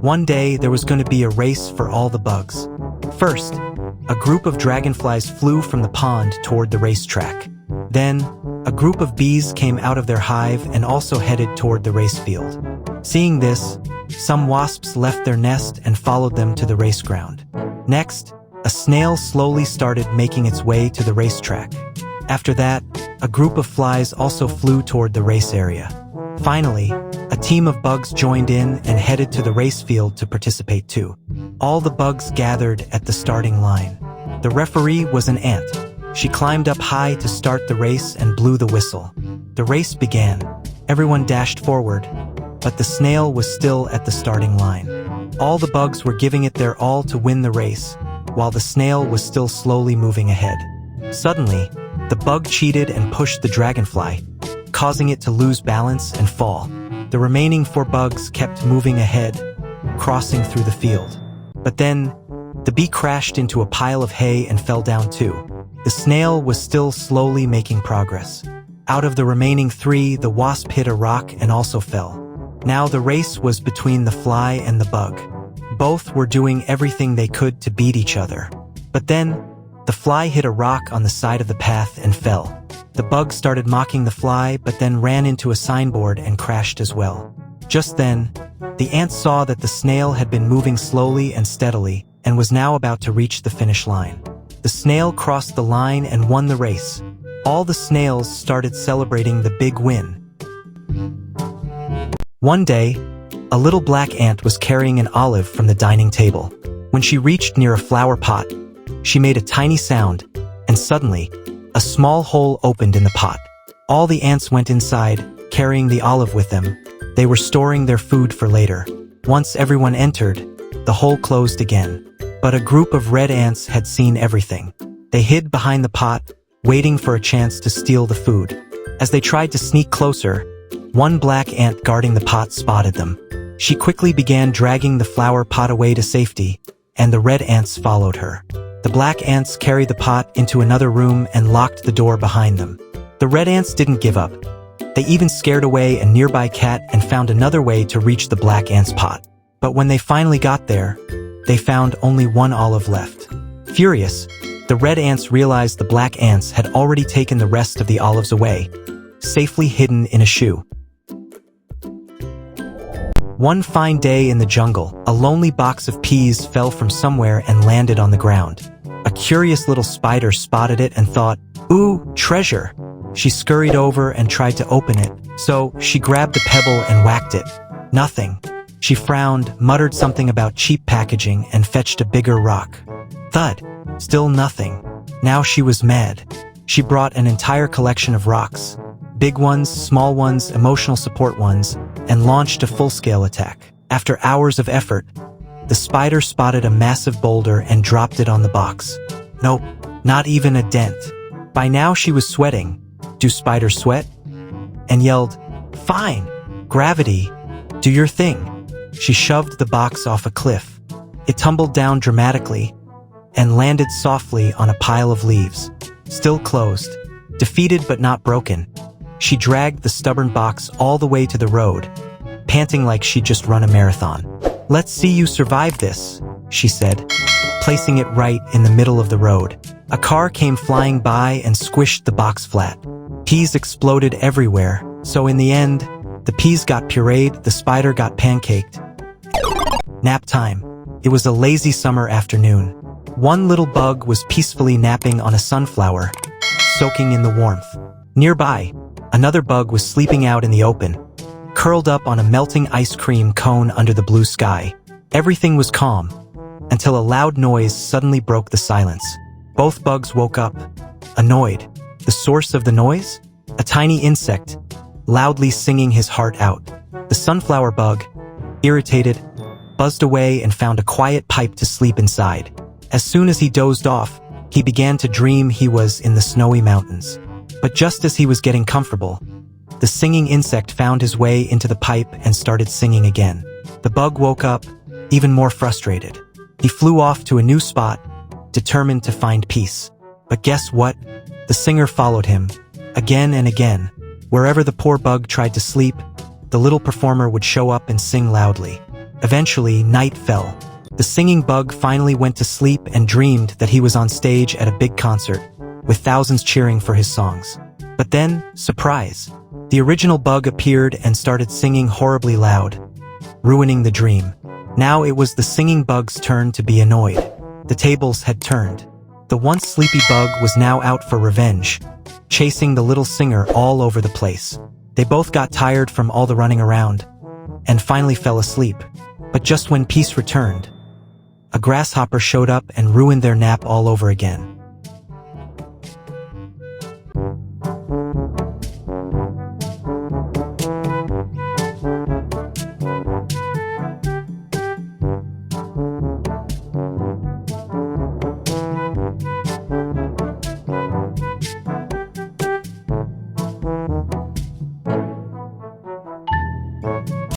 One day, there was going to be a race for all the bugs. First, a group of dragonflies flew from the pond toward the racetrack. Then, a group of bees came out of their hive and also headed toward the race field. Seeing this, some wasps left their nest and followed them to the race ground. Next, a snail slowly started making its way to the racetrack. After that, a group of flies also flew toward the race area. Finally, a team of bugs joined in and headed to the race field to participate too. All the bugs gathered at the starting line. The referee was an ant. She climbed up high to start the race and blew the whistle. The race began. Everyone dashed forward, but the snail was still at the starting line. All the bugs were giving it their all to win the race, while the snail was still slowly moving ahead. Suddenly, the bug cheated and pushed the dragonfly, causing it to lose balance and fall. The remaining 4 bugs kept moving ahead, crossing through the field. But then, the bee crashed into a pile of hay and fell down too. The snail was still slowly making progress. Out of the remaining 3, the wasp hit a rock and also fell. Now the race was between the fly and the bug. Both were doing everything they could to beat each other. But then, the fly hit a rock on the side of the path and fell. The bug started mocking the fly, but then ran into a signboard and crashed as well. Just then, the ant saw that the snail had been moving slowly and steadily and was now about to reach the finish line. The snail crossed the line and won the race. All the snails started celebrating the big win. One day, a little black ant was carrying an olive from the dining table. When she reached near a flower pot, she made a tiny sound, and suddenly, a small hole opened in the pot. All the ants went inside, carrying the olive with them. They were storing their food for later. Once everyone entered, the hole closed again. But a group of red ants had seen everything. They hid behind the pot, waiting for a chance to steal the food. As they tried to sneak closer, one black ant guarding the pot spotted them. She quickly began dragging the flower pot away to safety, and the red ants followed her. The black ants carried the pot into another room and locked the door behind them. The red ants didn't give up. They even scared away a nearby cat and found another way to reach the black ants' pot. But when they finally got there, they found only 1 olive left. Furious, the red ants realized the black ants had already taken the rest of the olives away, safely hidden in a shoe. One fine day in the jungle, a lonely box of peas fell from somewhere and landed on the ground. A curious little spider spotted it and thought, "Ooh, treasure!" She scurried over and tried to open it, so she grabbed a pebble and whacked it. Nothing. She frowned, muttered something about cheap packaging, and fetched a bigger rock. Thud. Still nothing. Now she was mad. She brought an entire collection of rocks. Big ones, small ones, emotional support ones, and launched a full-scale attack. After hours of effort, the spider spotted a massive boulder and dropped it on the box. Nope, not even a dent. By now she was sweating. Do spiders sweat? And yelled, "Fine, gravity, do your thing." She shoved the box off a cliff. It tumbled down dramatically and landed softly on a pile of leaves. Still closed, defeated but not broken, she dragged the stubborn box all the way to the road, panting like she'd just run a marathon. "Let's see you survive this," she said, placing it right in the middle of the road. A car came flying by and squished the box flat. Peas exploded everywhere, so in the end, the peas got pureed, the spider got pancaked. Nap time. It was a lazy summer afternoon. One little bug was peacefully napping on a sunflower, soaking in the warmth. Nearby, another bug was sleeping out in the open, curled up on a melting ice cream cone under the blue sky. Everything was calm, until a loud noise suddenly broke the silence. Both bugs woke up, annoyed. The source of the noise? A tiny insect, loudly singing his heart out. The sunflower bug, irritated, buzzed away and found a quiet pipe to sleep inside. As soon as he dozed off, he began to dream he was in the snowy mountains. But just as he was getting comfortable, the singing insect found his way into the pipe and started singing again. The bug woke up, even more frustrated. He flew off to a new spot, determined to find peace. But guess what? The singer followed him, again and again. Wherever the poor bug tried to sleep, the little performer would show up and sing loudly. Eventually, night fell. The singing bug finally went to sleep and dreamed that he was on stage at a big concert, with thousands cheering for his songs. But then, surprise, the original bug appeared and started singing horribly loud, ruining the dream. Now it was the singing bug's turn to be annoyed. The tables had turned. The once sleepy bug was now out for revenge, chasing the little singer all over the place. They both got tired from all the running around, and finally fell asleep. But just when peace returned, a grasshopper showed up and ruined their nap all over again.